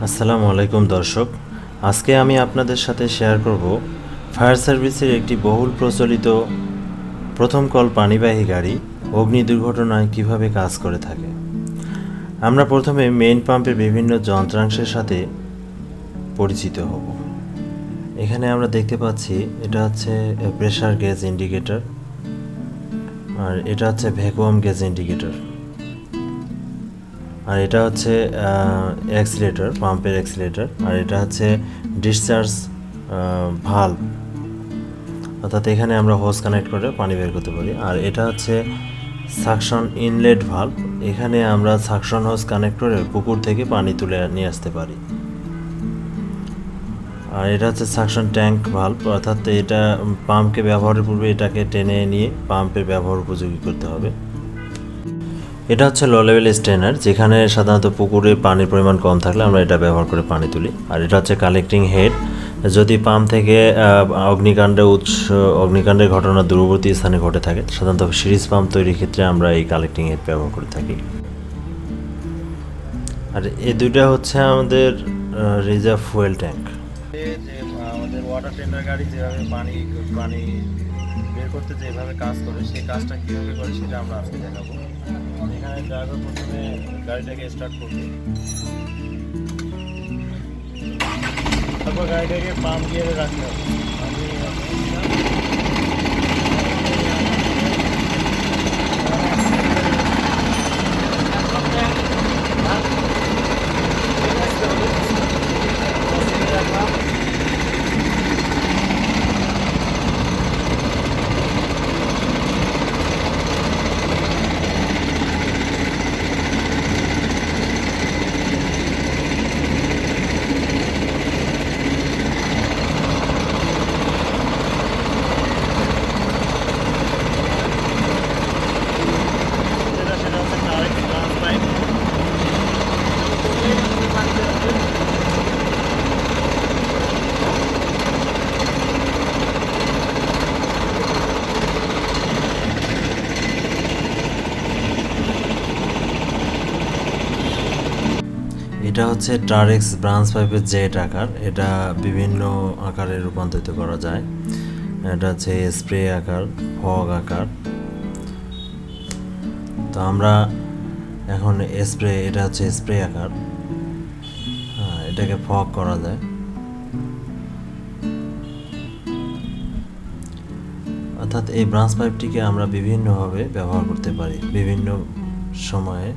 আসসালামু আলাইকুম দর্শক, আজকে আমি আপনাদের সাথে শেয়ার করব ফায়ার সার্ভিসের একটি বহুল প্রচলিত প্রথম কল পানিবাহী গাড়ি অগ্নি দুর্ঘটনায় কিভাবে কাজ করে থাকে। আমরা প্রথমে মেইন পাম্পের বিভিন্ন যন্ত্রাংশের সাথে পরিচিত হব। এখানে আমরা দেখতে পাচ্ছি এটা হচ্ছে প্রেসার গ্যাস ইন্ডিকেটর, আর এটা হচ্ছে ভ্যাকুয়াম গ্যাস ইন্ডিকেটর, আর এটা হচ্ছে অ্যাক্সিলেটর, পাম্পের অ্যাক্সিলেটর, আর এটা হচ্ছে ডিসচার্জ ভালভ, অর্থাৎ এখানে আমরা হোস কানেক্ট করে পানি বের করতে পারি। আর এটা হচ্ছে সাকশন ইনলেট ভালভ, এখানে আমরা সাকশন হোস কানেক্ট করে পুকুর থেকে পানি তুলে নিয়ে আসতে পারি। আর এটা হচ্ছে সাকশন ট্যাঙ্ক ভালভ, অর্থাৎ এটা পাম্পকে ব্যবহারের পূর্বে এটাকে টেনে নিয়ে পাম্পের ব্যবহার উপযোগী করতে হবে। এটা হচ্ছে লো লেভেল স্ট্রেনার, যেখানে সাধারণত পুকুরে পানির পরিমাণ কম থাকলে আমরা এটা ব্যবহার করে পানি তুলি। আর এটা হচ্ছে কালেক্টিং হেড, যদি পাম্প থেকে অগ্নিকাণ্ডের ঘটনা দূরবর্তী স্থানে ঘটে থাকে, সাধারণত সিরিজ পাম্প তৈরির ক্ষেত্রে আমরা এই কালেক্টিং হেড ব্যবহার করে থাকি। আর এই দুইটা হচ্ছে আমাদের রিজার্ভ ফুয়েল ট্যাঙ্ক। যে আমাদের ওয়াটার টেন্ডার গাড়ি যেভাবে পানি বের করতে যেভাবে কাজ করে, সেই কাজটা কীভাবে করে সেটা আমরা আজকে দেখাবো। এখানে ড্রাইভার প্রথমে গাড়িটাকে স্টার্ট করবে, তারপর গাড়িটাকে পাম্প গিয়ারে রাখতে হবে। এটা হচ্ছে টারেক্স ব্রাঞ্চ পাইপের জেট আকার, এটা বিভিন্ন আকারে রূপান্তরিত করা যায়। এটা হচ্ছে স্প্রে আকার, ফগ আকার। তো আমরা এখন এটা হচ্ছে স্প্রে আকার, এটাকে ফগ করা যায়। অর্থাৎ এই ব্রাঞ্চ পাইপটিকে আমরা বিভিন্নভাবে ব্যবহার করতে পারি বিভিন্ন সময়ে।